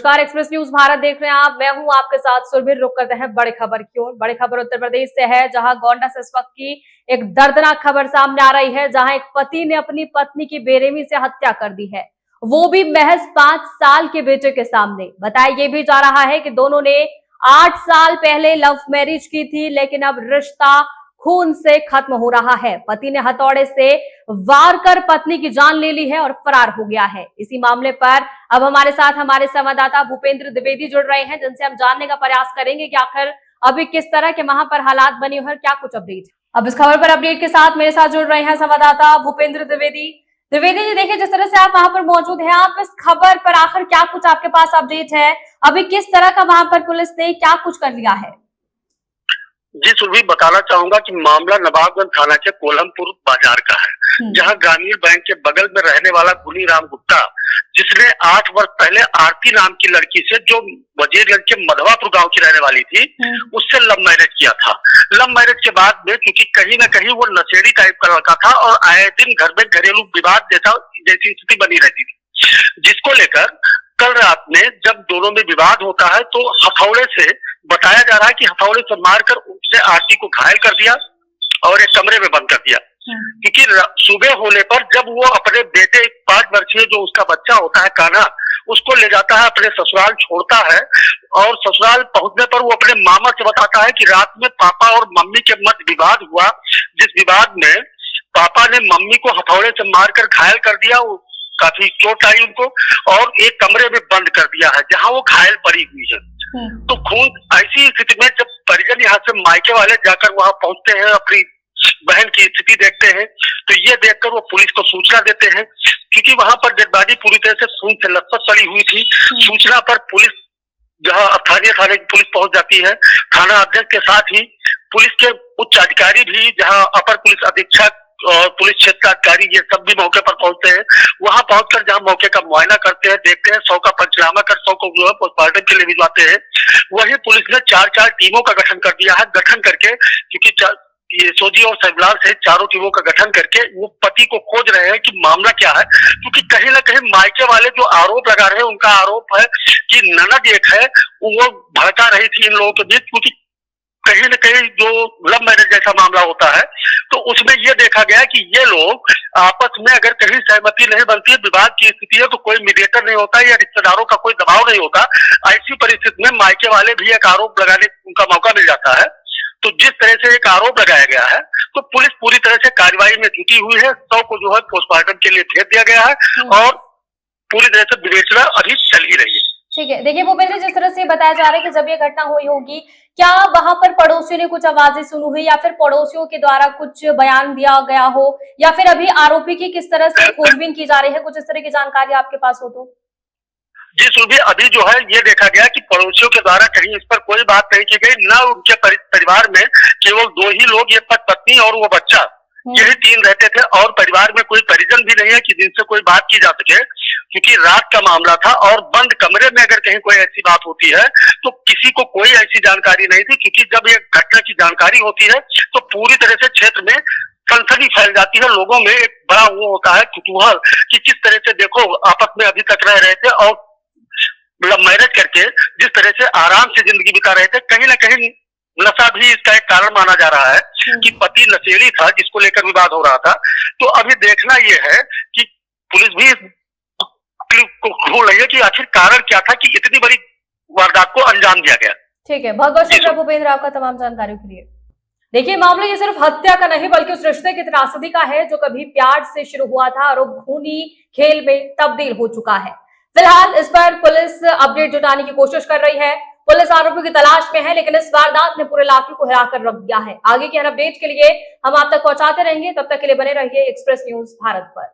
नमस्कार, express news Bharat देख रहे हैं आप। मैं हूं आपके साथ सुरभि। रुक करते हैं बड़ी खबर की ओर। बड़ी खबर उत्तर प्रदेश से है, जहां गोंडा से इस वक्त की एक दर्दनाक खबर सामने आ रही है, जहां एक पति ने अपनी पत्नी की बेरहमी से हत्या कर दी है, वो भी महज 5 साल के बेटे के सामने। बताया ये भी जा रहा है कि दोनों ने 8 साल पहले लव मैरिज की थी, लेकिन अब रिश्ता खून से खत्म हो रहा है। पति ने हथौड़े से वार कर पत्नी की जान ले ली है और फरार हो गया है। इसी मामले पर अब हमारे साथ हमारे संवाददाता भूपेंद्र द्विवेदी जुड़ रहे हैं, जिनसे हम जानने का प्रयास करेंगे कि आखिर अभी किस तरह के वहां पर हालात बने हुए हैं, क्या कुछ अपडेट है। अब इस खबर पर अपडेट के साथ मेरे साथ जुड़ रहे हैं संवाददाता भूपेंद्र द्विवेदी। द्विवेदी जी, देखिए जिस तरह से आप वहां पर मौजूद हैं, आप इस खबर पर आखिर क्या कुछ आपके पास अपडेट है, अभी किस तरह का वहां पर पुलिस ने क्या कुछ कर लिया है? जी सुरभि, बताना चाहूंगा कि मामला नवाबगंज थाना के कोलमपुर बाजार का है, जहां ग्रामीण बैंक के बगल में रहने वाला गुनी राम गुप्ता, जिसने 8 वर्ष पहले आरती नाम की लड़की से, जो वजीरगंज के मधवापुर गांव की रहने वाली थी, उससे लव मैरिज किया था। लव मैरिज के बाद में क्योंकि कहीं ना कहीं वो नशेड़ी टाइप का लड़का था और आए दिन घर में घरेलू विवाद जैसी स्थिति बनी रहती थी, जिसको लेकर कल रात में जब दोनों में विवाद होता है तो हथौड़े से, बताया जा रहा है कि हथौड़े से मारकर उसने आरती को घायल कर दिया और एक कमरे में बंद कर दिया। क्योंकि सुबह होने पर जब वो अपने बेटे 5 वर्षीय जो उसका बच्चा होता है कान्हा, उसको ले जाता है अपने ससुराल छोड़ता है, और ससुराल पहुंचने पर वो अपने मामा से बताता है कि रात में पापा और मम्मी के मध्य विवाद हुआ, जिस विवाद में पापा ने मम्मी को हथौड़े से मारकर घायल कर दिया, काफी चोट आई उनको, और एक कमरे में बंद कर दिया है जहां वो घायल पड़ी हुई है। तो खून, ऐसी स्थिति में जब परिजन यहाँ से मायके वाले जाकर वहां पहुंचते हैं, अपनी बहन की स्थिति देखते हैं, तो ये देखकर वो पुलिस को सूचना देते हैं, क्योंकि वहां पर डेड बॉडी पूरी तरह से खून से लथपथ पड़ी हुई थी। सूचना पर पुलिस, जहाँ स्थानीय थाने की पुलिस पहुंच जाती है, थाना अध्यक्ष के साथ ही पुलिस के उच्च अधिकारी भी, जहाँ अपर पुलिस अधीक्षक और पुलिस क्षेत्र अधिकारी, ये सब भी मौके पर पहुंचते हैं। वहां पहुंचकर जहां मौके का मुआयना करते हैं, देखते हैं, 100 का पंचनामा कर 100 को जो है पोस्टमार्टम के लिए भिजवाते हैं। वही पुलिस ने 4 टीमों का गठन कर दिया है। गठन करके, क्योंकि ये सोजी और सैबलाल सहित 4 टीमों का गठन करके वो पति को खोज रहे हैं कि मामला क्या है, क्योंकि कहीं ना कहीं मायके वाले जो आरोप लगा रहे हैं, उनका आरोप है कि ननद एक है, वो भड़का रही थी इन लोगों के बीच, क्योंकि कहीं न कहीं जो लव मैरिज जैसा मामला होता है तो उसमें यह देखा गया कि ये लोग आपस में अगर कहीं सहमति नहीं बनती है, विवाद की स्थिति है, तो कोई मीडिएटर नहीं होता या रिश्तेदारों का कोई दबाव नहीं होता। ऐसी परिस्थिति में मायके वाले भी एक आरोप लगाने उनका मौका मिल जाता है। तो जिस तरह से एक आरोप लगाया गया है, तो पुलिस पूरी तरह से कार्रवाई में जुटी हुई है। 100 को जो है पोस्टमार्टम के लिए भेज दिया गया है और पूरी तरह से विवेचना अभी चल ही रही है। ठीक है, देखिए भूपेंद्र, जिस तरह से बताया जा रहा है कि जब ये घटना हुई होगी, क्या वहां पर पड़ोसियों ने कुछ आवाजें सुनी हुई, या फिर पड़ोसियों के द्वारा कुछ बयान दिया गया हो, या फिर अभी आरोपी की किस तरह से खोजबीन की जा रही है, कुछ इस तरह की जानकारी आपके पास हो तो? जी सुरभि, अभी जो है ये देखा गया कि पड़ोसियों के द्वारा कहीं इस पर कोई बात नहीं की गई, ना उनके परिवार में केवल 2 ही लोग, ये पत्नी और वो बच्चा, यही 3 रहते थे, और परिवार में कोई परिजन भी नहीं है कि जिनसे कोई बात की जा सके, क्योंकि रात का मामला था और बंद कमरे में अगर कहीं कोई ऐसी बात होती है तो किसी को कोई ऐसी जानकारी नहीं थी। क्योंकि जब ये घटना की जानकारी होती है तो पूरी तरह से क्षेत्र में सनसनी फैल जाती है, लोगों में एक बड़ा वो होता है कुतूहल कि किस तरह से, देखो आपस में अभी तक रह रहे थे और लव मैरिज करके जिस तरह से आराम से जिंदगी बिता रहे थे, कहीं ना कहीं नशा भी इसका एक कारण माना जा रहा है कि पति नशेड़ी था, जिसको लेकर विवाद हो रहा था। तो अभी देखना यह है कि पुलिस भी को ढूंढ रही है कि आखिर कारण क्या था कि इतनी बड़ी वारदात को अंजाम दिया गया। ठीक है, बहुत बहुत शुक्रिया भूपेंद्र आपका तमाम जानकारी के लिए। देखिए, मामला ये सिर्फ हत्या का नहीं बल्कि उस रिश्ते की त्रासदी का है जो कभी प्यार से शुरू हुआ था और अब खूनी खेल में तब्दील हो चुका है। फिलहाल इस पर पुलिस अपडेट जुटाने की कोशिश कर रही है। पुलिस आरोपी की तलाश में है, लेकिन इस वारदात ने पूरे इलाके को हिलाकर रख दिया है। आगे के हर अपडेट के लिए हम आप तक पहुंचाते रहेंगे। तब तक के लिए बने रहिए एक्सप्रेस न्यूज भारत पर।